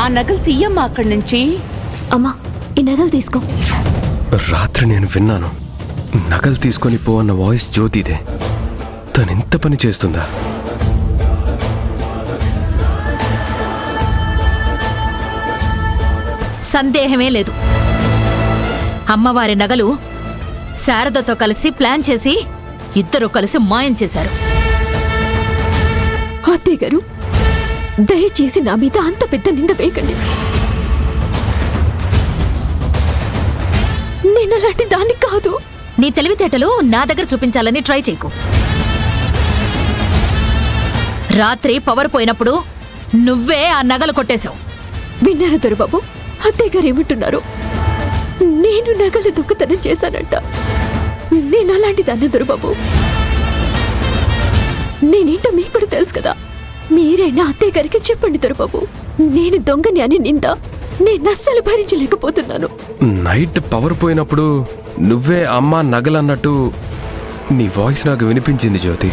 ఆ నగలు తీయమ్మా అక్కడి నుంచి. అమ్మా, ఈ నగలు తీసుకో. రాత్రి నేను విన్నాను, నగలు తీసుకొని పో అన్న వాయిస్ జ్యోతిదే. తనెంత పని చేస్తుందా? సందేహమే లేదు. అమ్మవారి నగలు శారదతో కలిసి ప్లాన్ చేసి ఇద్దరు కలిసి మాయం చేశారు. అత్తయ్య గారు, దయచేసి నా మీద అంత పెద్ద నింద వేయకండి. నేను అలాంటి దాన్ని కాదు. నీ తెలివితేటలు నా దగ్గర చూపించాలని ట్రై చేయకు. రాత్రి పవర్ పోయినప్పుడు నువ్వే ఆ నగలు కొట్టేశావు. విన్నారా దొరబాబు? అత్తయ్య గారు ఏమంటున్నారు? నేను నగలు దొంగతనం చేశానంట. నేను అలాంటి దాన్ని దొరబాబు. నేనేంటో మీకు కూడా తెలుసు కదా. మీరైనా అత్తయ్య గారికి చెప్పండి దొరబాబు. నేను దొంగని అని నింద నేను అస్సలు భరించలేకపోతున్నాను. నైట్ పవర్ పోయినప్పుడు నువ్వే అమ్మా నగలన్నట్టు నీ వాయిస్ నాకు వినిపించింది జ్యోతి.